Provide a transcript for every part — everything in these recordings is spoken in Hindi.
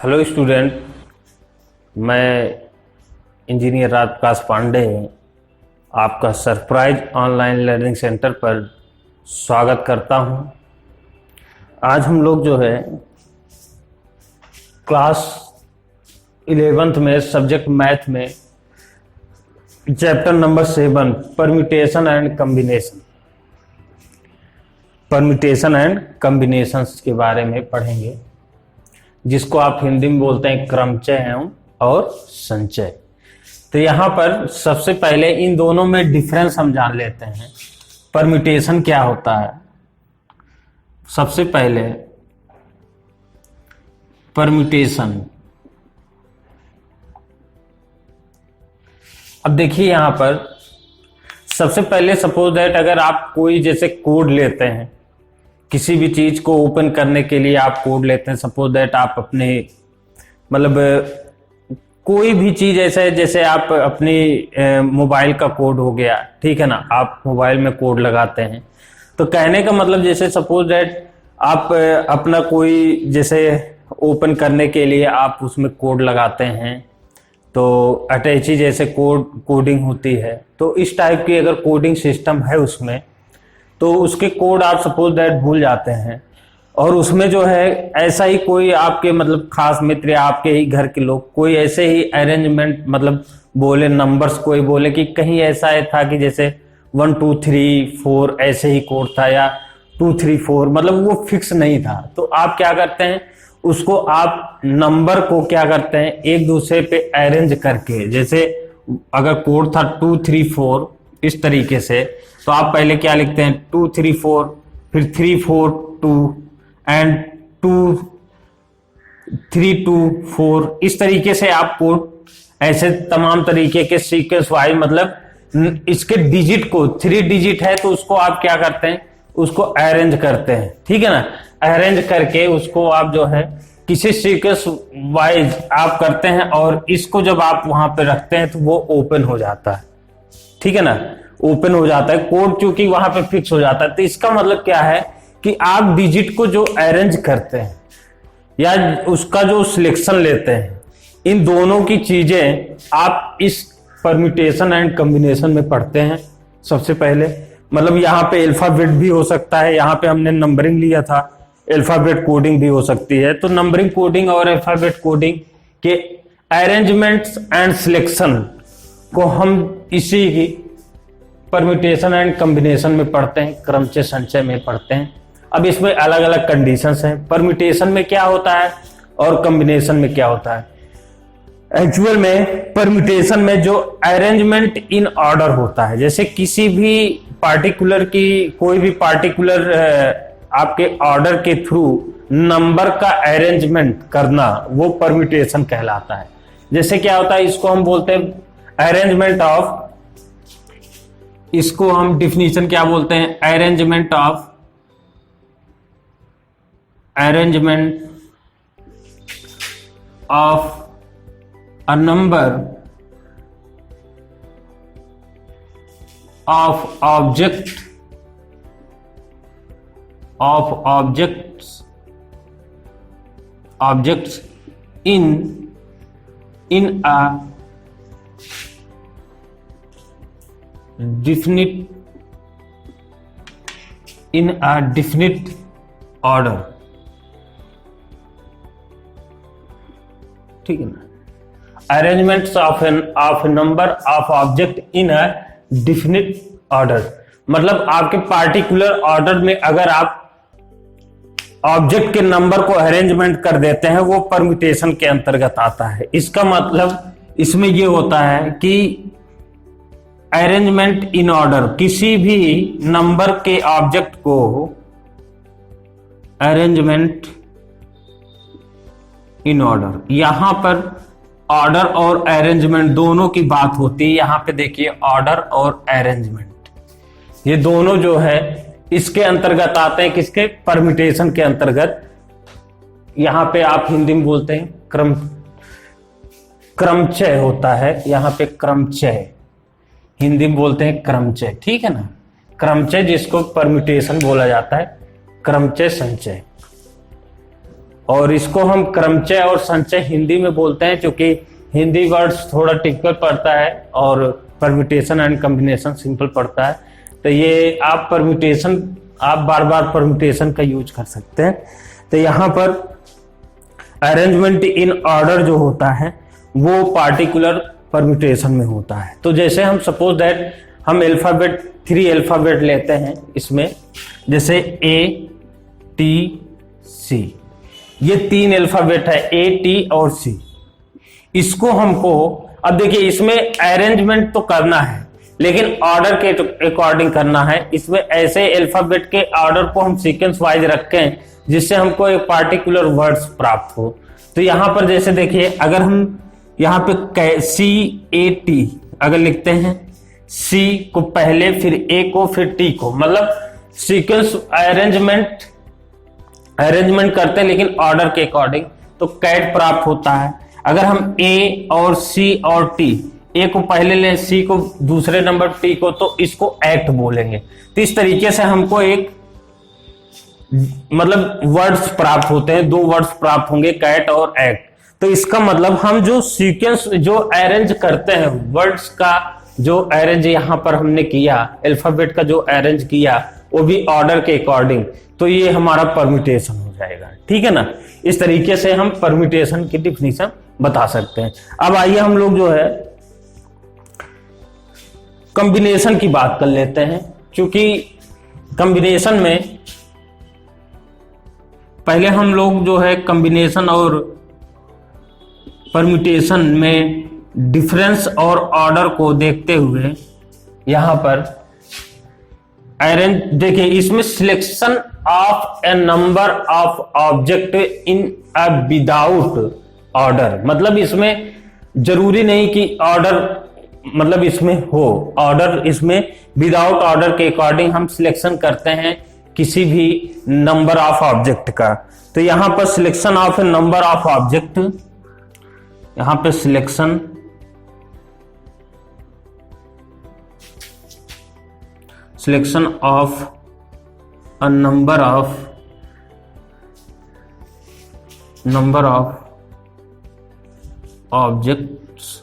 हेलो स्टूडेंट, मैं इंजीनियर राजप्रकाश पांडे आपका सरप्राइज ऑनलाइन लर्निंग सेंटर पर स्वागत करता हूं। आज हम लोग जो है क्लास 11th में सब्जेक्ट मैथ में chapter number 7 permutation and combinations के बारे में पढ़ेंगे, जिसको आप हिंदी में बोलते हैं क्रमचय एवं और संचय। तो यहाँ पर सबसे पहले इन दोनों में डिफरेंस हम जान लेते हैं। परम्यूटेशन क्या होता है? सबसे पहले परम्यूटेशन, अब देखिए यहाँ पर सबसे पहले सपोज दैट अगर आप कोई जैसे कोड लेते हैं, किसी भी चीज को ओपन करने के लिए आप कोड लेते हैं। सपोज दैट आप अपने मतलब कोई भी चीज ऐसा है, जैसे आप अपनी मोबाइल का कोड हो गया, ठीक है ना, आप मोबाइल में कोड लगाते हैं। तो कहने का मतलब जैसे सपोज दैट आप अपना कोई जैसे ओपन करने के लिए आप उसमें कोड लगाते हैं, तो अटैची जैसे कोडिंग होती है। तो इस टाइप की अगर कोडिंग सिस्टम है उसमें, तो उसके कोड आप सपोज दैट भूल जाते हैं, और उसमें जो है ऐसा ही कोई आपके मतलब खास मित्र या आपके ही घर के लोग कोई ऐसे ही अरेंजमेंट मतलब बोले, नंबर्स कोई बोले कि कहीं ऐसा है था कि जैसे 1 2 3 4 ऐसे ही कोड था, या 2 3 4 मतलब वो फिक्स नहीं था। तो आप क्या करते हैं, उसको आप नंबर को क्या करते हैं, एक दूसरे पे अरेंज करके, जैसे अगर कोड था 2 3 4 इस तरीके से, तो आप पहले क्या लिखते हैं 2 3 4, फिर 3 4 2 एंड 2 3 2 4, इस तरीके से आप कोड ऐसे तमाम तरीके के सीक्वेंस वाइज मतलब इसके डिजिट को 3 डिजिट है तो उसको आप क्या करते हैं, उसको अरेंज करते हैं, ठीक है ना। अरेंज करके उसको आप जो है किसी सीक्वेंस वाइज आप करते हैं, और इसको जब आप वहां पे रखते हैं तो वो ओपन हो जाता है, ठीक है ना, ओपन हो जाता है कोड, चूंकि वहां पे फिक्स हो जाता है। तो इसका मतलब क्या है कि आप डिजिट को जो अरेंज करते हैं या उसका जो सिलेक्शन लेते हैं, इन दोनों की चीजें आप इस परम्यूटेशन एंड कॉम्बिनेशन में पढ़ते हैं। सबसे पहले मतलब यहाँ पे अल्फाबेट भी हो सकता है, यहाँ पे हमने नंबरिंग लिया था, अल्फाबेट कोडिंग भी हो सकती है। तो नंबरिंग कोडिंग और अल्फाबेट कोडिंग के अरेंजमेंट्स एंड सिलेक्शन को हम इसी की परम्यूटेशन एंड कॉम्बिनेशन में पढ़ते हैं, क्रमचय संचय में पढ़ते हैं। अब इसमें अलग अलग कंडीशंस हैं, परम्यूटेशन में क्या होता है और कॉम्बिनेशन में क्या होता है। एक्चुअल में परम्यूटेशन में जो अरेंजमेंट इन ऑर्डर होता है, जैसे किसी भी पार्टिकुलर की कोई भी पार्टिकुलर आपके ऑर्डर के थ्रू नंबर का अरेंजमेंट करना, वो परम्यूटेशन कहलाता है। जैसे क्या होता है, इसको हम बोलते हैं अरेंजमेंट ऑफ, इसको हम डिफिनीशन क्या बोलते हैं, arrangement of a number of objects in a definite order, ठीक है ना। Arrangements of number of object in a definite order, मतलब आपके पार्टिकुलर ऑर्डर में अगर आप ऑब्जेक्ट के नंबर को अरेंजमेंट कर देते हैं, वो परम्यूटेशन के अंतर्गत आता है। इसका मतलब इसमें ये होता है कि अरेंजमेंट इन ऑर्डर, किसी भी नंबर के ऑब्जेक्ट को अरेंजमेंट इन ऑर्डर, यहां पर ऑर्डर और अरेंजमेंट दोनों की बात होती है। यहां पे देखिए ऑर्डर और अरेंजमेंट, ये दोनों जो है इसके अंतर्गत आते हैं, किसके, परम्यूटेशन के अंतर्गत। यहां पे आप हिंदी में बोलते हैं क्रमचय होता है, यहां पे क्रमचय हिंदी में बोलते हैं क्रमचय, ठीक है ना। क्रमचय जिसको परम्यूटेशन बोला जाता है, क्रमचय संचय। और इसको हम क्रमचय और संचय हिंदी में बोलते हैं, क्योंकि हिंदी वर्ड्स थोड़ा टिपिकल पड़ता है और परम्यूटेशन एंड कॉम्बिनेशन सिंपल पड़ता है। तो ये आप बार बार परम्यूटेशन का यूज कर सकते हैं। तो यहाँ पर अरेंजमेंट इन ऑर्डर जो होता है वो पार्टिकुलर परम्यूटेशन में होता है। तो जैसे हम सपोज दैट हम अल्फाबेट 3 अल्फाबेट लेते हैं इसमें, जैसे ATC, ये 3 अल्फाबेट है A, T और C। इसको हमको अब देखिए इसमें अरेंजमेंट तो करना है लेकिन ऑर्डर के अकॉर्डिंग करना है। इसमें ऐसे अल्फाबेट के ऑर्डर को हम सीक्वेंस वाइज रखें जिससे हमको एक पार्टिकुलर वर्ड्स प्राप्त हो। तो यहां पर जैसे देखिए अगर हम यहाँ पे CAT अगर लिखते हैं, C को पहले फिर A को फिर T को, मतलब सीक्वेंस अरेंजमेंट करते हैं लेकिन ऑर्डर के अकॉर्डिंग, तो कैट प्राप्त होता है। अगर हम A और C और T, A को पहले लें, C को दूसरे नंबर, T को, तो इसको एक्ट बोलेंगे। तो इस तरीके से हमको एक मतलब वर्ड्स प्राप्त होते हैं, 2 वर्ड्स प्राप्त होंगे, कैट और एक्ट। तो इसका मतलब हम जो सीक्वेंस जो अरेंज करते हैं वर्ड्स का, जो अरेंज यहां पर हमने किया, अल्फाबेट का जो अरेंज किया वो भी ऑर्डर के अकॉर्डिंग, तो ये हमारा परम्यूटेशन हो जाएगा। ठीक है ना। इस तरीके से हम परम्यूटेशन की डिफिनीशन बता सकते हैं। अब आइए हम लोग जो है कॉम्बिनेशन की बात कर लेते हैं, क्योंकि कॉम्बिनेशन में पहले हम लोग जो है कॉम्बिनेशन और परम्यूटेशन में डिफरेंस और ऑर्डर को देखते हुए यहां पर अरेंज देखिए, इसमें selection of A number of object in a without order, मतलब इसमें जरूरी नहीं कि ऑर्डर मतलब इसमें हो, ऑर्डर इसमें विदाउट ऑर्डर के अकॉर्डिंग हम सिलेक्शन करते हैं किसी भी नंबर ऑफ ऑब्जेक्ट का। तो यहां पर selection of A number of object, यहां पे selection of a number of objects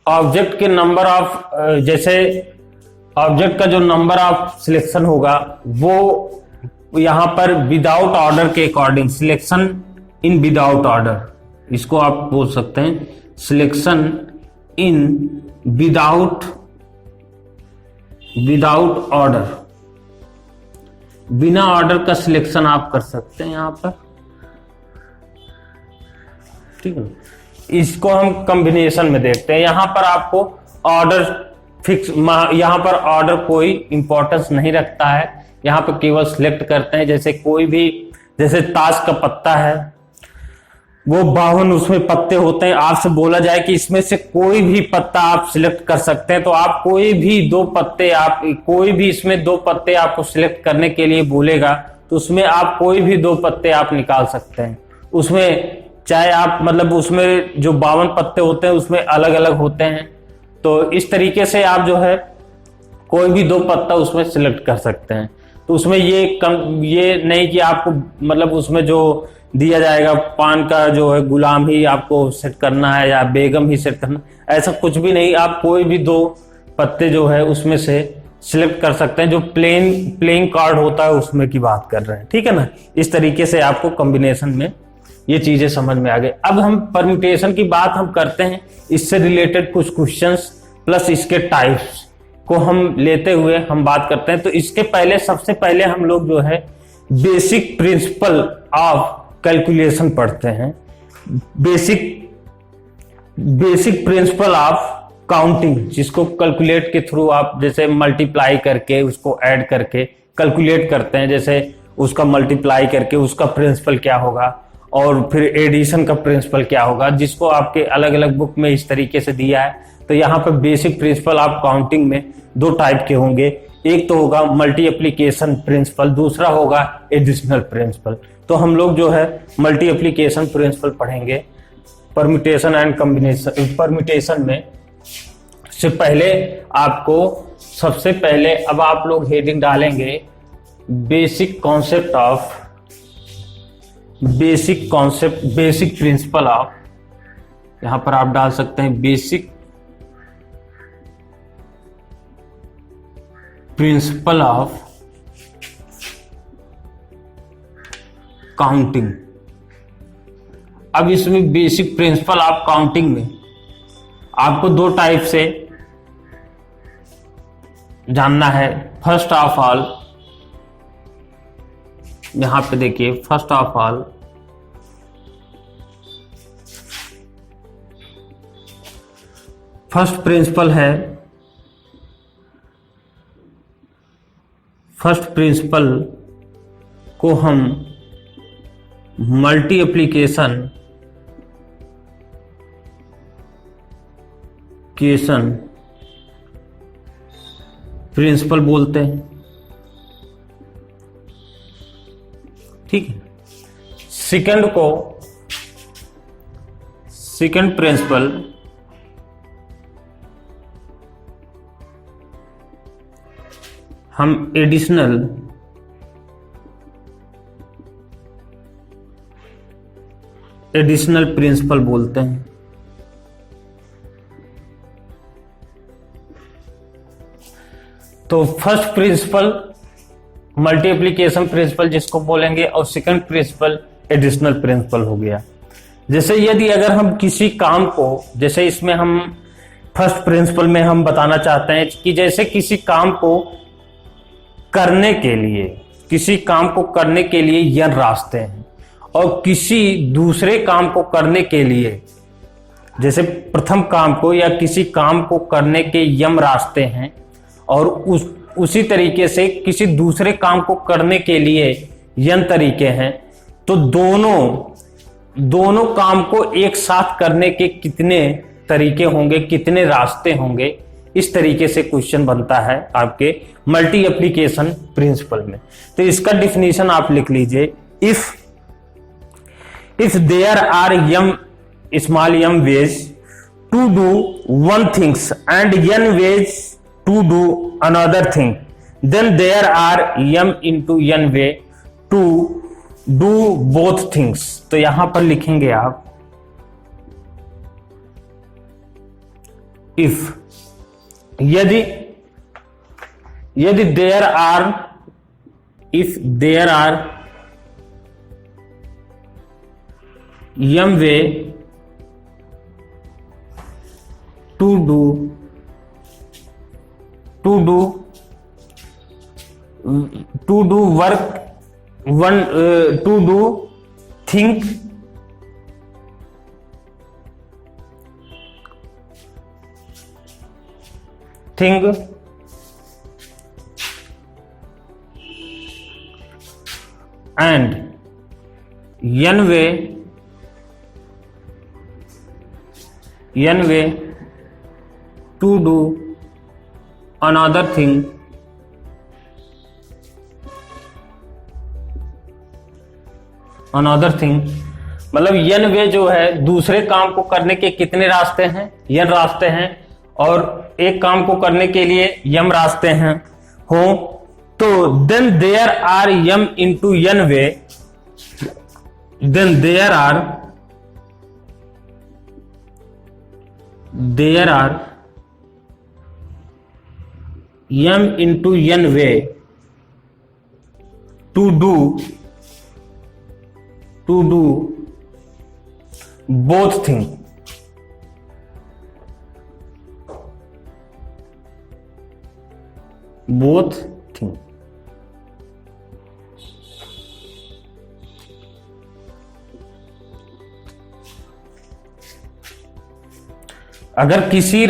object के नंबर ऑफ, जैसे ऑब्जेक्ट का जो नंबर ऑफ सिलेक्शन होगा वो यहां पर विदाउट ऑर्डर के according, selection in without order, इसको आप बोल सकते हैं सिलेक्शन इन विदाउट ऑर्डर, बिना ऑर्डर का सिलेक्शन आप कर सकते हैं यहां पर। ठीक है, इसको हम कॉम्बिनेशन में देखते हैं। यहां पर आपको ऑर्डर फिक्स, यहां पर ऑर्डर कोई इंपॉर्टेंस नहीं रखता है, यहां पर केवल सिलेक्ट करते हैं। जैसे कोई भी, जैसे ताश का पत्ता है वो 52 उसमें पत्ते होते हैं, आपसे बोला जाए कि इसमें से कोई भी पत्ता आप सिलेक्ट कर सकते हैं, तो आप कोई भी 2 पत्ते, आप कोई भी इसमें 2 पत्ते आपको सिलेक्ट करने के लिए बोलेगा तो उसमें आप कोई भी 2 पत्ते आप निकाल सकते हैं। उसमें चाहे आप मतलब उसमें जो 52 पत्ते होते हैं उसमें अलग अलग होते हैं, तो इस तरीके से आप जो है कोई भी 2 पत्ता उसमें सिलेक्ट कर सकते हैं। तो उसमें ये नहीं कि आपको मतलब उसमें जो दिया जाएगा पान का जो है गुलाम ही आपको सेट करना है या बेगम ही सेट करना, ऐसा कुछ भी नहीं। आप कोई भी 2 पत्ते जो है उसमें से सिलेक्ट कर सकते हैं, जो प्लेइंग कार्ड होता है उसमें की बात कर रहे हैं। ठीक है ना। इस तरीके से आपको कॉम्बिनेशन में ये चीजें समझ में आ गई। अब हम परम्यूटेशन की बात हम करते हैं, इससे रिलेटेड कुछ क्वेश्चंस प्लस इसके टाइप्स को हम लेते हुए हम बात करते हैं। तो इसके पहले सबसे पहले हम लोग जो है बेसिक प्रिंसिपल ऑफ कैलकुलेशन पढ़ते हैं। बेसिक प्रिंसिपल ऑफ काउंटिंग, जिसको कैलकुलेट के थ्रू आप जैसे मल्टीप्लाई करके उसको ऐड करके कैलकुलेट करते हैं, जैसे उसका मल्टीप्लाई करके उसका प्रिंसिपल क्या होगा और फिर एडिशन का प्रिंसिपल क्या होगा, जिसको आपके अलग अलग बुक में इस तरीके से दिया है। तो यहाँ पर बेसिक प्रिंसिपल ऑफ काउंटिंग में 2 टाइप के होंगे, एक तो होगा मल्टीप्लिकेशन प्रिंसिपल, दूसरा होगा एडिशनल प्रिंसिपल। तो हम लोग जो है मल्टीप्लिकेशन प्रिंसिपल पढ़ेंगे परम्यूटेशन एंड कॉम्बिनेशन। परम्यूटेशन में से पहले आपको सबसे पहले, अब आप लोग हेडिंग डालेंगे बेसिक प्रिंसिपल ऑफ, यहां पर आप डाल सकते हैं बेसिक प्रिंसिपल ऑफ काउंटिंग। अब इसमें बेसिक प्रिंसिपल ऑफ काउंटिंग में आपको दो टाइप से जानना है। फर्स्ट ऑफ ऑल, यहां पे देखिए, first of all first principle है, फर्स्ट प्रिंसिपल को हम मल्टी एप्लीकेशन प्रिंसिपल बोलते हैं। ठीक है। सेकंड प्रिंसिपल हम एडिशनल प्रिंसिपल बोलते हैं। तो first principle multi application principle जिसको बोलेंगे, और सेकंड प्रिंसिपल एडिशनल प्रिंसिपल हो गया। जैसे यदि अगर हम किसी काम को, जैसे इसमें हम फर्स्ट प्रिंसिपल में हम बताना चाहते हैं कि जैसे किसी काम को करने के लिए यन रास्ते हैं, और किसी दूसरे काम को करने के लिए, जैसे प्रथम काम को या किसी काम को करने के यम रास्ते हैं, और उसी तरीके से किसी दूसरे काम को करने के लिए यन तरीके हैं, तो दोनों काम को एक साथ करने के कितने तरीके होंगे, कितने रास्ते होंगे, इस तरीके से क्वेश्चन बनता है आपके मल्टी एप्लीकेशन प्रिंसिपल में। तो इसका डिफिनीशन आप लिख लीजिए, if there are m small m ways to do one things and n ways to do another thing, then there are m into n way to do both things. तो यहां पर लिखेंगे आप, इफ यदि there are Yama way to do work one to do think and n way to do another thing, मतलब यन वे जो है दूसरे काम को करने के कितने रास्ते हैं, यन रास्ते हैं, और एक काम को करने के लिए यम रास्ते हैं हो, तो then there are m into n way, then there are m into n way to do both thing। अगर किसी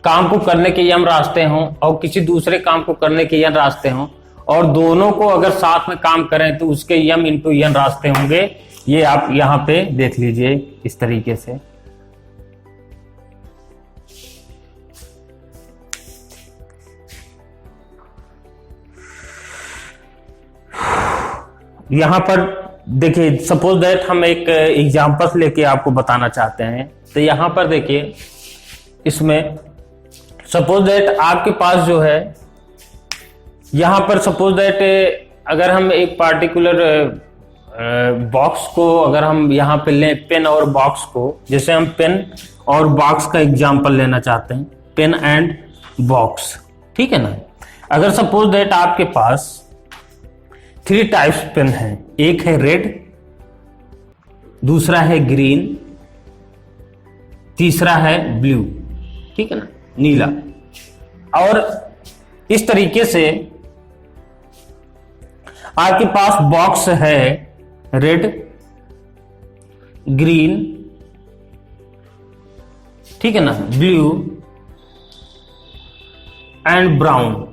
काम को करने के यम रास्ते हों और किसी दूसरे काम को करने के यन रास्ते हों, और दोनों को अगर साथ में काम करें तो उसके यम इंटू यन रास्ते होंगे। ये आप यहां पे देख लीजिए इस तरीके से। यहां पर देखिए, सपोज दैट हम एक एग्जांपल लेके आपको बताना चाहते हैं। तो यहां पर देखिए, इसमें सपोज दैट आपके पास जो है यहां पर सपोज दैट अगर हम एक पार्टिकुलर बॉक्स को अगर हम यहां पे लें, पेन और बॉक्स को, जैसे हम पेन और बॉक्स का एग्जांपल लेना चाहते हैं, पेन एंड बॉक्स, ठीक है ना। अगर सपोज दैट आपके पास 3 टाइप्स पेन है, एक है रेड, दूसरा है ग्रीन, तीसरा है ब्लू, ठीक है ना, नीला। और इस तरीके से आपके पास बॉक्स है रेड, ग्रीन, ठीक है ना, ब्लू एंड ब्राउन।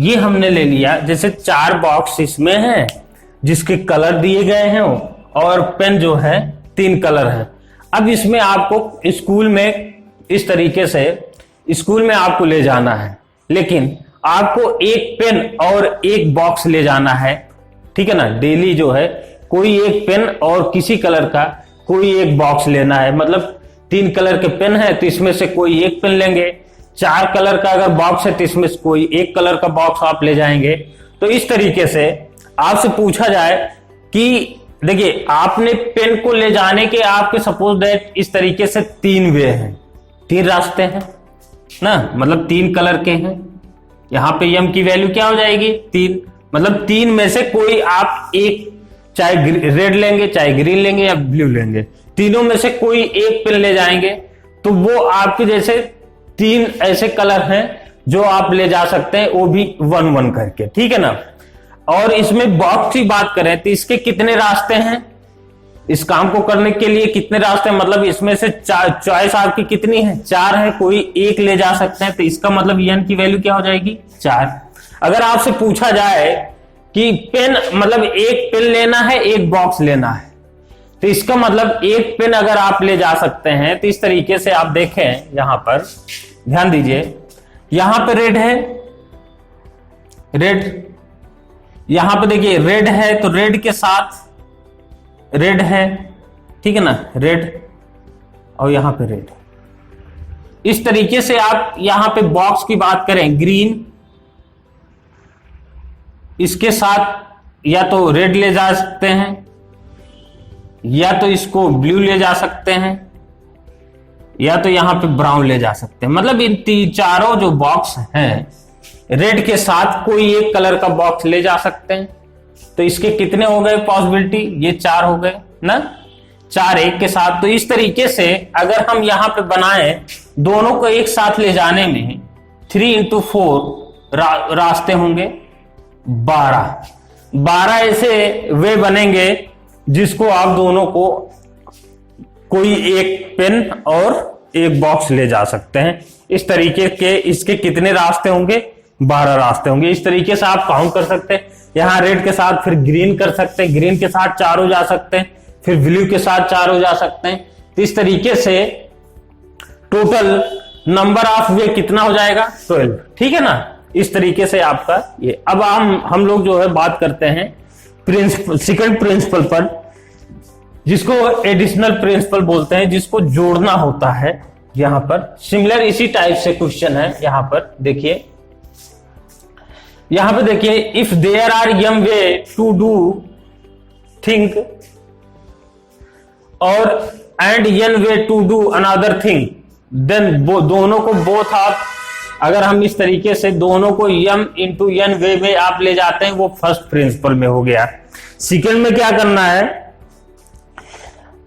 ये हमने ले लिया, जैसे 4 बॉक्स इसमें हैं जिसके कलर दिए गए हैं और पेन जो है 3 कलर है। अब इसमें आपको स्कूल में इस तरीके से स्कूल में आपको ले जाना है, लेकिन आपको एक पेन और एक बॉक्स ले जाना है, ठीक है ना। डेली जो है कोई एक पेन और किसी कलर का कोई एक बॉक्स लेना है, मतलब 3 कलर के पेन है तो इसमें से कोई एक पेन लेंगे, 4 कलर का अगर बॉक्स है तो इसमें से कोई एक कलर का बॉक्स आप ले जाएंगे। तो इस तरीके से आपसे पूछा जाए कि देखिए आपने पेन को ले जाने के आपके सपोज दैट इस तरीके से 3 वे हैं, 3 रास्ते हैं ना, मतलब 3 कलर के हैं। यहां पे यम की वैल्यू क्या हो जाएगी 3, मतलब 3 में से कोई आप एक, चाहे रेड लेंगे, चाहे ग्रीन लेंगे या ब्लू लेंगे, तीनों में से कोई एक पेन ले जाएंगे तो वो आपके जैसे 3 ऐसे कलर हैं जो आप ले जा सकते हैं, वो भी 1-1 करके, ठीक है ना। और इसमें बॉक्स की बात करें तो इसके कितने रास्ते हैं, इस काम को करने के लिए कितने रास्ते हैं, मतलब इसमें से चॉइस आपकी कितनी है, 4 है, कोई एक ले जा सकते हैं, तो इसका मतलब एन की वैल्यू क्या हो जाएगी 4। अगर आपसे पूछा जाए कि पेन मतलब एक पेन लेना है, एक बॉक्स लेना है, तो इसका मतलब एक पेन अगर आप ले जा सकते हैं तो इस तरीके से आप देखें, यहां पर ध्यान दीजिए, यहां पे रेड है, रेड, यहां पे देखिए रेड है तो रेड के साथ रेड है, ठीक है ना, रेड, और यहां पे रेड। इस तरीके से आप यहां पे बॉक्स की बात करें, ग्रीन, इसके साथ या तो रेड ले जा सकते हैं या तो इसको ब्लू ले जा सकते हैं या तो यहां पे ब्राउन ले जा सकते हैं। मतलब इन चारों जो बॉक्स हैं, रेड के साथ कोई एक कलर का बॉक्स ले जा सकते हैं। तो इसके कितने हो गए पॉसिबिलिटी, ये 4 हो गए ना, 4 एक के साथ। तो इस तरीके से अगर हम यहां पे बनाएं, दोनों को एक साथ ले जाने में 3 into 4 रास्ते होंगे, 12 ऐसे वे बनेंगे जिसको आप दोनों को कोई एक पेन और एक बॉक्स ले जा सकते हैं। इस तरीके के इसके कितने रास्ते होंगे, 12 रास्ते होंगे। इस तरीके से आप काउंट कर सकते हैं। यहां रेड के साथ फिर ग्रीन कर सकते हैं, ग्रीन के साथ 4 हो जा सकते हैं, फिर ब्लू के साथ 4 हो जा सकते हैं। तो इस तरीके से टोटल नंबर ऑफ वे कितना हो जाएगा 12, ठीक है ना। इस तरीके से आपका ये। अब हम लोग जो है बात करते हैं प्रिंसिपल, सेकंड प्रिंसिपल पर, जिसको एडिशनल प्रिंसिपल बोलते हैं, जिसको जोड़ना होता है। यहां पर सिमिलर इसी टाइप से क्वेश्चन है। यहां पर देखिए, यहां पे देखिए, if there are Yama way to do thing और and an way to do another thing, then दोनों को बोथ आप, अगर हम इस तरीके से दोनों को यम इंटू एन वे में आप ले जाते हैं, वो फर्स्ट प्रिंसिपल में हो गया। सेकंड में क्या करना है,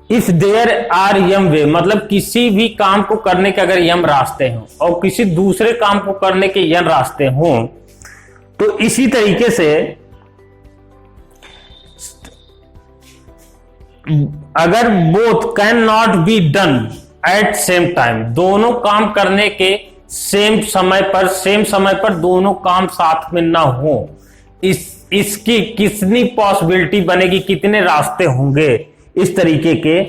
इफ देयर आर यम वे, मतलब किसी भी काम को करने के अगर यम रास्ते हों और किसी दूसरे काम को करने के यन रास्ते हों, तो इसी तरीके से अगर both can not be done at same time, दोनों काम करने के सेम समय पर दोनों काम साथ में ना हो, इसकी कितनी पॉसिबिलिटी बनेगी, कितने रास्ते होंगे इस तरीके के।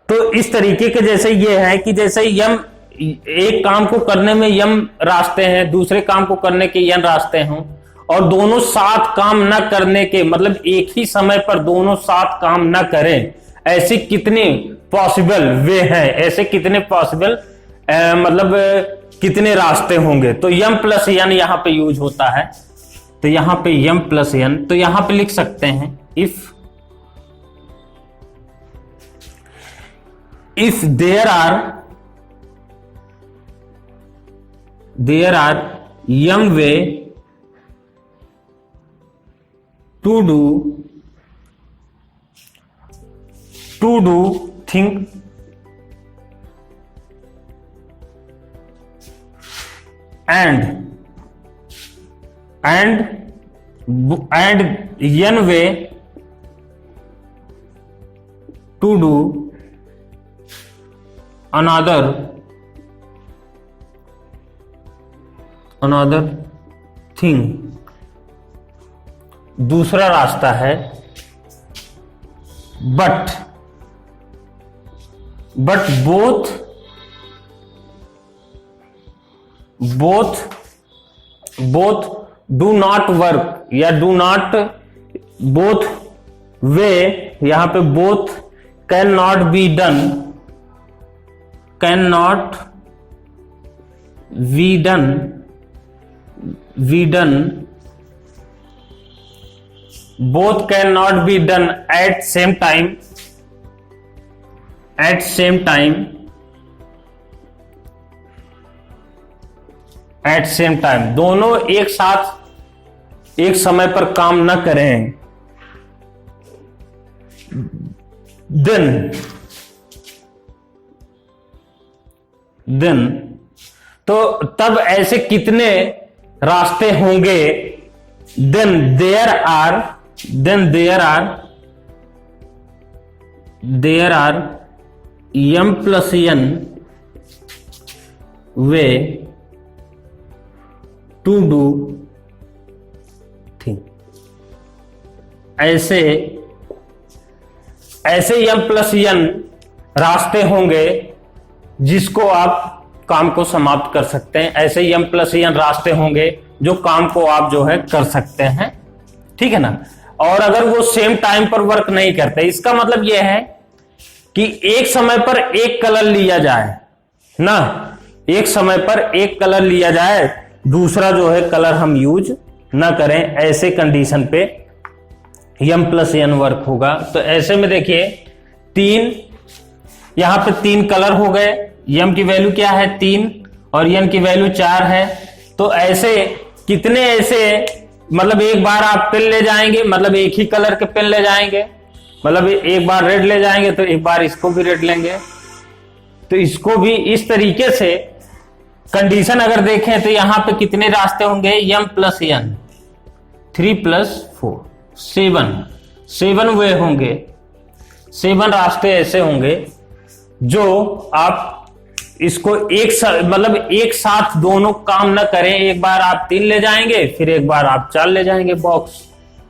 तो इस तरीके के जैसे ये है कि जैसे यम, एक काम को करने में यम रास्ते हैं, दूसरे काम को करने के यन रास्ते हों, और दोनों साथ काम न करने के, मतलब एक ही समय पर दोनों साथ काम न करें, ऐसे कितने पॉसिबल वे हैं, ऐसे कितने पॉसिबल मतलब कितने रास्ते होंगे, तो m प्लस n यहां पे यूज होता है। तो यहां पे m प्लस n, तो यहां पे लिख सकते हैं if there are m way to do thing and n way to do another thing, दूसरा रास्ता है, but both do not work, या do not both way, यहां पे both cannot be done, both cannot be done at same time, दोनों एक साथ एक समय पर काम न करें, then तो तब ऐसे कितने रास्ते होंगे, then there are m plus n way to do thing, ऐसे m plus n रास्ते होंगे जिसको आप काम को समाप्त कर सकते हैं, ऐसे ही m प्लस n रास्ते होंगे जो काम को आप जो है कर सकते हैं, ठीक है ना। और अगर वो सेम टाइम पर वर्क नहीं करते, इसका मतलब यह है कि एक समय पर एक कलर लिया जाए ना, एक समय पर एक कलर लिया जाए, दूसरा जो है कलर हम यूज ना करें, ऐसे कंडीशन पे m प्लस n वर्क होगा। तो ऐसे में देखिए यहां पे 3 कलर हो गए, m की वैल्यू क्या है 3 और n की वैल्यू 4 है। तो ऐसे कितने ऐसे, मतलब एक बार आप पेन ले जाएंगे, मतलब एक ही कलर के पेन ले जाएंगे, मतलब एक बार रेड ले जाएंगे तो एक बार इसको भी रेड लेंगे, तो इसको भी इस तरीके से कंडीशन अगर देखें तो यहां पे कितने रास्ते होंगे, m प्लस n 3 प्लस 4 7 वे होंगे, 7 रास्ते ऐसे होंगे जो आप इसको मतलब एक साथ दोनों काम ना करें, एक बार आप 3 ले जाएंगे फिर एक बार आप 4 ले जाएंगे बॉक्स,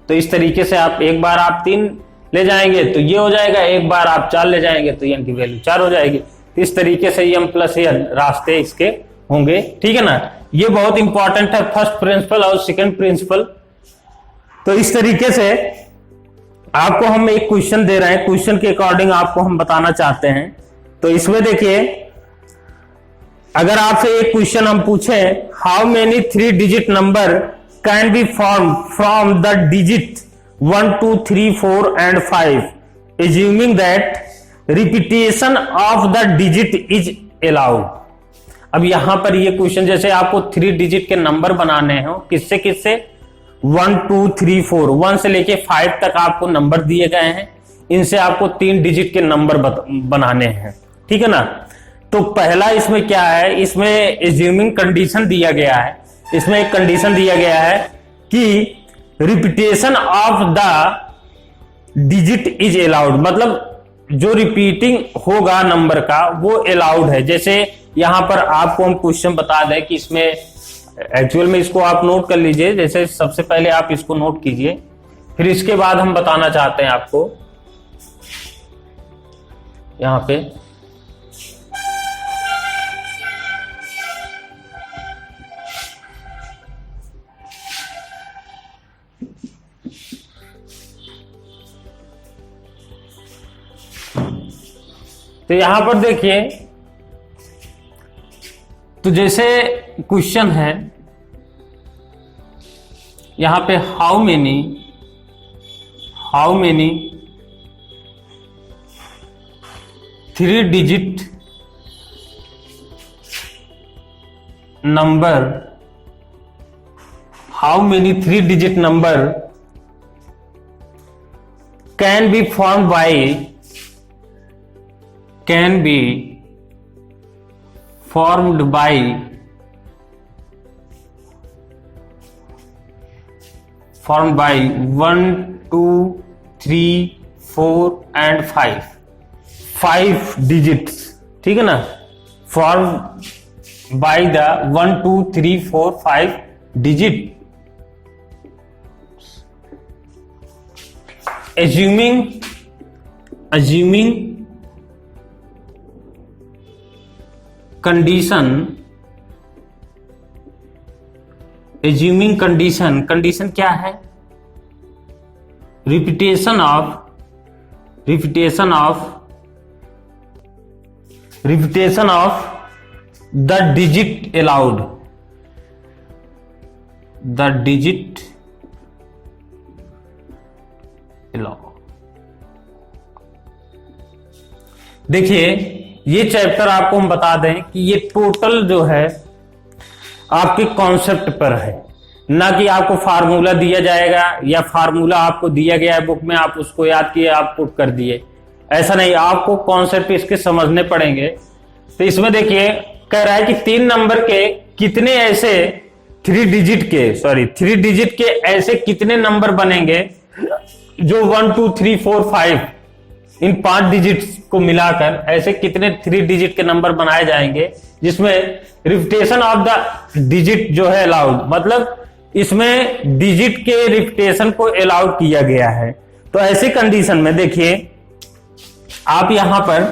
तो इस तरीके से आप एक बार आप 3 ले जाएंगे तो ये हो जाएगा, एक बार आप 4 ले जाएंगे तो n की वैल्यू 4 हो जाएगी। इस तरीके से m प्लस n रास्ते इसके होंगे, ठीक है ना। ये बहुत इंपॉर्टेंट है, फर्स्ट प्रिंसिपल और सेकंड प्रिंसिपल। तो इस तरीके से आपको हम एक क्वेश्चन दे रहे हैं, क्वेश्चन के अकॉर्डिंग आपको हम बताना चाहते हैं। तो इसमें देखिए, अगर आपसे एक क्वेश्चन हम पूछे, how many 3 digit number can be form from the digit 1 2 3 4 and 5 assuming that repetition of the digit is allowed. अब यहां पर ये क्वेश्चन, जैसे आपको 3 डिजिट के नंबर बनाने हो, किससे 1 2 3 4, 1 से लेके 5 तक आपको नंबर दिए गए हैं, इनसे आपको 3 डिजिट के नंबर बनाने हैं, ठीक है ना। तो पहला इसमें क्या है, इसमें एज्यूमिंग कंडीशन दिया गया है, इसमें एक कंडीशन दिया गया है कि repetition of the digit is allowed, मतलब जो रिपीटिंग होगा नंबर का वो अलाउड है। जैसे यहां पर आपको हम क्वेश्चन बता दें कि इसमें एक्चुअल में इसको आप नोट कर लीजिए, जैसे सबसे पहले आप इसको नोट कीजिए, फिर इसके बाद हम बताना चाहते हैं आपको यहां पे। तो यहां पर देखिए तो जैसे क्वेश्चन है यहां पे how many 3 digit number, how many 3 digit number can be formed by 1, 2, 3, 4 and 5 digits, ठीक है ना, formed by the 1, 2, 3, 4, 5 digit, assuming condition क्या है, repetition of the digit allowed, देखिए ये चैप्टर आपको हम बता दें कि ये टोटल जो है आपके कॉन्सेप्ट पर है, ना कि आपको फार्मूला दिया जाएगा या फार्मूला आपको दिया गया है बुक में, आप उसको याद किए आप पुट कर दिए, ऐसा नहीं, आपको कॉन्सेप्ट इसके समझने पड़ेंगे। तो इसमें देखिए कह रहा है कि 3 नंबर के कितने ऐसे 3 डिजिट के ऐसे कितने नंबर बनेंगे जो 1, 2, 3, 4, 5 इन 5 डिजिट्स को मिलाकर ऐसे कितने 3 डिजिट के नंबर बनाए जाएंगे जिसमें रिपीटेशन ऑफ द डिजिट जो है अलाउड, मतलब इसमें डिजिट के रिपीटेशन को अलाउड किया गया है। तो ऐसी कंडीशन में देखिए आप यहां पर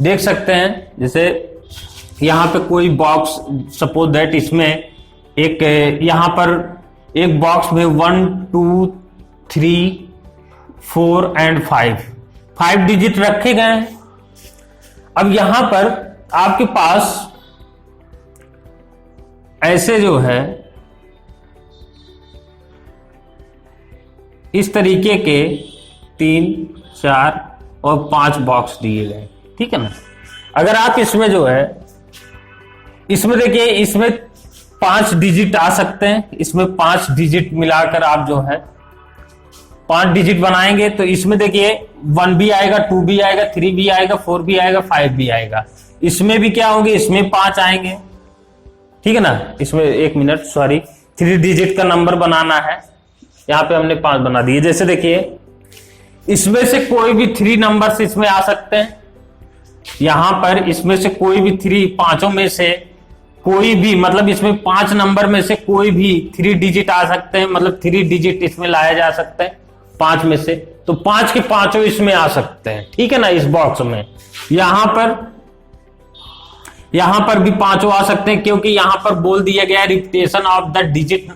देख सकते हैं, जैसे यहां पे कोई बॉक्स, सपोज दैट इसमें एक यहां पर एक बॉक्स में 1, 2, 3, 4 एंड 5 डिजिट रखे गए हैं। अब यहां पर आपके पास ऐसे जो है इस तरीके के 3, 4 और 5 बॉक्स दिए गए, ठीक है ना। अगर आप इसमें जो है, इसमें देखिए इसमें 5 डिजिट आ सकते हैं, इसमें 5 डिजिट मिलाकर आप जो है 5 डिजिट बनाएंगे तो इसमें देखिए 1 भी आएगा, 2 भी आएगा, 3 भी आएगा, 4 भी आएगा, 5 भी आएगा। इसमें भी क्या होंगे, इसमें 5 आएंगे, ठीक है ना। इसमें 1 मिनट, सॉरी, 3 डिजिट का नंबर बनाना है, यहां पे हमने 5 बना दिए। जैसे देखिए इसमें से कोई भी 3 नंबर्स इसमें आ सकते हैं, यहां पर इसमें से कोई भी 3, पांचों में से कोई भी, मतलब इसमें 5 नंबर में से कोई भी 3 डिजिट आ सकते हैं, मतलब 3 डिजिट इसमें लाया जा सकता है 5 में से, तो 5 के पांचों इसमें आ सकते हैं, ठीक है ना। इस बॉक्स में यहां पर भी 5 आ सकते हैं, क्योंकि यहां पर बोल दिया गया है रिपीटेशन ऑफ द डिजिट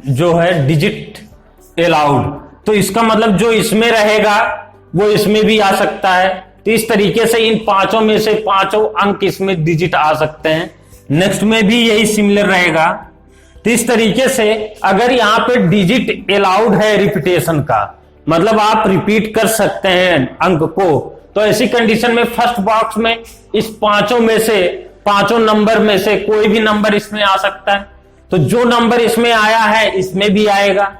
जो है डिजिट अलाउड, तो इसका मतलब जो इसमें रहेगा वो इसमें भी आ सकता है। तो इस तरीके से इन 5 में से 5 अंक इसमें डिजिट आ सकते हैं, नेक्स्ट में भी यही सिमिलर रहेगा। तो इस तरीके से अगर यहां पे डिजिट अलाउड है रिपीटेशन का, मतलब आप रिपीट कर सकते हैं अंक को, तो ऐसी कंडीशन में फर्स्ट बॉक्स में इस 5 में से 5 नंबर में से कोई भी नंबर इसमें आ सकता है, तो जो नंबर इसमें आया है इसमें भी आएगा,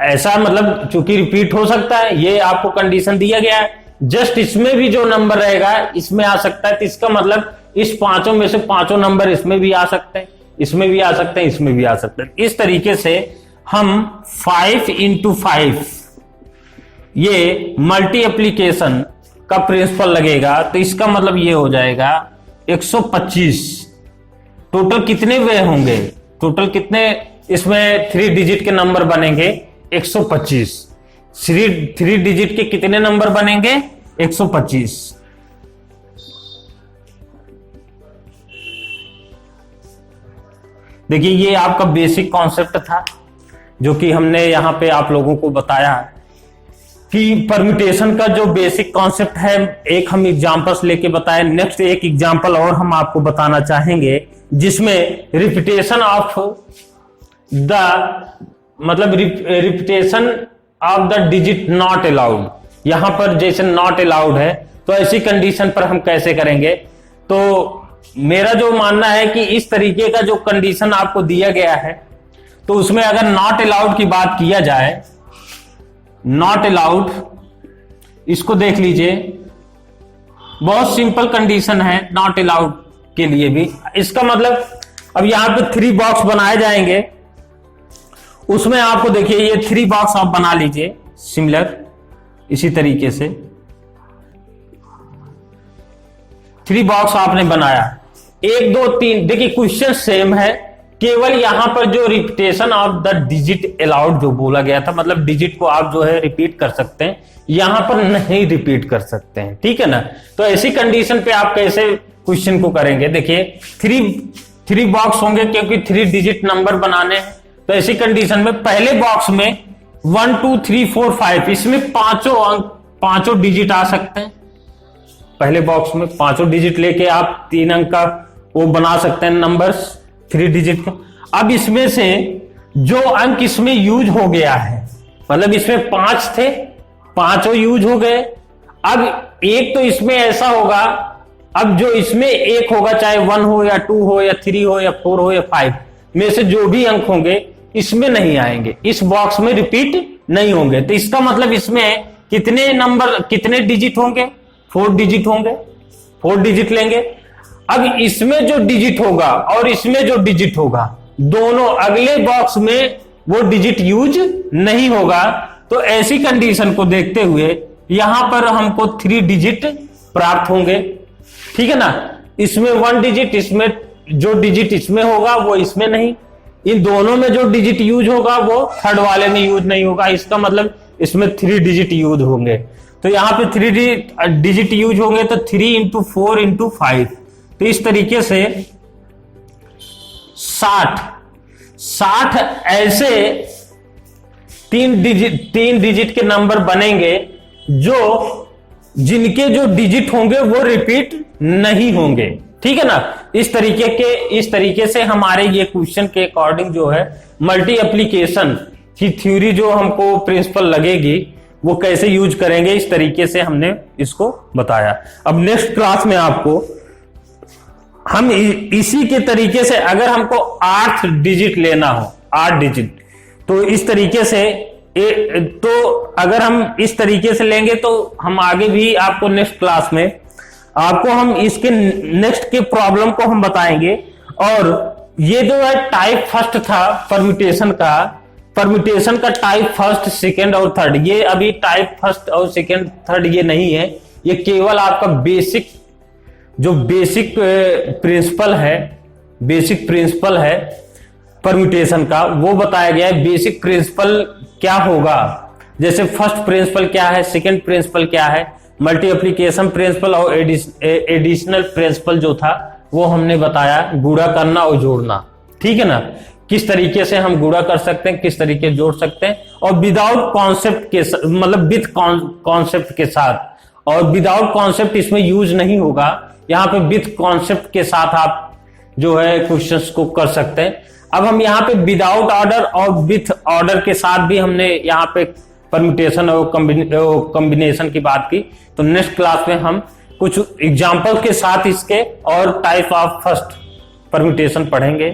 ऐसा मतलब चूंकि रिपीट हो सकता है, ये आपको कंडीशन दिया गया है, जस्ट इसमें भी जो नंबर रहेगा इसमें आ सकता है। तो इसका मतलब इस 5 में से 5 नंबर इसमें भी आ सकते हैं, इसमें भी आ सकते हैं, इसमें भी आ सकते हैं। इस तरीके से हम 5 × 5 ये मल्टी एप्लीकेशन का प्रिंसिपल लगेगा, तो इसका मतलब ये हो जाएगा 125। टोटल कितने वे होंगे, टोटल कितने इसमें 3 डिजिट के नंबर बनेंगे, 125। 3 डिजिट के कितने नंबर बनेंगे, 125। देखिए ये आपका बेसिक कॉन्सेप्ट था जो कि हमने यहां पे आप लोगों को बताया है। कि परम्यूटेशन का जो बेसिक कॉन्सेप्ट है, एक हम एग्जांपल्स लेके बताएं। नेक्स्ट एक एग्जांपल और हम आपको बताना चाहेंगे जिसमें रिपीटेशन ऑफ द मतलब repetition of the digit not allowed. यहां पर जैसे नॉट अलाउड है तो ऐसी कंडीशन पर हम कैसे करेंगे। तो मेरा जो मानना है कि इस तरीके का जो कंडीशन आपको दिया गया है तो उसमें अगर नॉट अलाउड की बात किया जाए, नॉट अलाउड, इसको देख लीजिए, बहुत सिंपल कंडीशन है नॉट अलाउड के लिए भी। इसका मतलब अब यहां पे 3 बॉक्स बनाए जाएंगे, उसमें आपको देखिए ये 3 बॉक्स आप बना लीजिए सिमिलर इसी तरीके से 3 बॉक्स आपने बनाया, 1 2 3। देखिए क्वेश्चन सेम है, केवल यहां पर जो repetition of the digit allowed जो बोला गया था, मतलब डिजिट को आप जो है रिपीट कर सकते हैं, यहां पर नहीं रिपीट कर सकते हैं, ठीक है ना। तो ऐसी कंडीशन पे आप कैसे क्वेश्चन को करेंगे। देखिए 3 बॉक्स होंगे क्योंकि 3 डिजिट नंबर बनाने हैं। तो ऐसी कंडीशन में पहले बॉक्स में 1 2 3 4 5 इसमें पांचों डिजिट आ सकते हैं। पहले बॉक्स में 5 डिजिट लेके आप 3 अंक का वो बना सकते हैं नंबर्स 3 डिजिट का। अब इसमें से जो अंक इसमें यूज हो गया है, मतलब इसमें 5 थे, 5 यूज हो गए। अब एक तो इसमें ऐसा होगा, अब जो इसमें एक होगा, चाहे 1 हो या 2 हो या 3 हो या 4 हो या 5 में से जो भी अंक होंगे इसमें नहीं आएंगे, इस बॉक्स में रिपीट नहीं होंगे। तो इसका मतलब इसमें कितने डिजिट होंगे, 4 डिजिट होंगे, 4 डिजिट लेंगे। अब इसमें जो डिजिट होगा और इसमें जो डिजिट होगा, दोनों अगले बॉक्स में वो डिजिट यूज नहीं होगा। तो ऐसी कंडीशन को देखते हुए यहां पर हमको 3 डिजिट प्राप्त होंगे, ठीक है ना। इसमें 1 डिजिट, इसमें जो डिजिट इसमें होगा वो इसमें नहीं, इन दोनों में जो डिजिट यूज होगा वो थर्ड वाले में यूज नहीं होगा। इसका मतलब इसमें 3 डिजिट यूज होंगे। तो यहां पे 3 डिजिट यूज होंगे तो 3 इंटू 4 इंटू 5, तो इस तरीके से 60 ऐसे 3 डिजिट के नंबर बनेंगे जिनके जो डिजिट होंगे वो रिपीट नहीं होंगे, ठीक है ना। इस तरीके से हमारे ये क्वेश्चन के अकॉर्डिंग जो है मल्टी एप्लीकेशन की थ्योरी जो हमको प्रिंसिपल लगेगी वो कैसे यूज करेंगे, इस तरीके से हमने इसको बताया। अब नेक्स्ट क्लास में आपको हम इसी के तरीके से अगर हमको 8 डिजिट लेना हो, 8 डिजिट, तो इस तरीके से तो अगर हम इस तरीके से लेंगे तो हम आगे भी आपको नेक्स्ट क्लास में आपको हम इसके नेक्स्ट के प्रॉब्लम को हम बताएंगे। और ये जो है टाइप फर्स्ट था परम्यूटेशन का टाइप फर्स्ट, सेकंड और थर्ड, ये अभी टाइप फर्स्ट और सेकंड थर्ड ये नहीं है, ये केवल आपका बेसिक प्रिंसिपल है परम्यूटेशन का, वो बताया गया है। बेसिक प्रिंसिपल क्या होगा, जैसे फर्स्ट प्रिंसिपल क्या है, सेकंड प्रिंसिपल क्या है, मल्टी एप्लीकेशन प्रिंसिपल और एडिशनल प्रिंसिपल जो था वो हमने बताया, गुणा करना और जोड़ना, ठीक है ना। किस तरीके से हम गुणा कर सकते हैं, किस तरीके जोड़ सकते हैं, और विदाउट कॉन्सेप्ट के मतलब विथ कॉन्सेप्ट के साथ, और विदाउट कॉन्सेप्ट इसमें यूज नहीं होगा, यहाँ पे विथ कॉन्सेप्ट के साथ आप जो है क्वेश्चंस को कर सकते हैं। अब हम यहाँ पे विदाउट ऑर्डर और विथ ऑर्डर के साथ भी हमने यहाँ पे परम्यूटेशन और कॉम्बिनेशन की बात की। तो नेक्स्ट क्लास में हम कुछ एग्जाम्पल के साथ इसके और टाइप ऑफ फर्स्ट परम्यूटेशन पढ़ेंगे।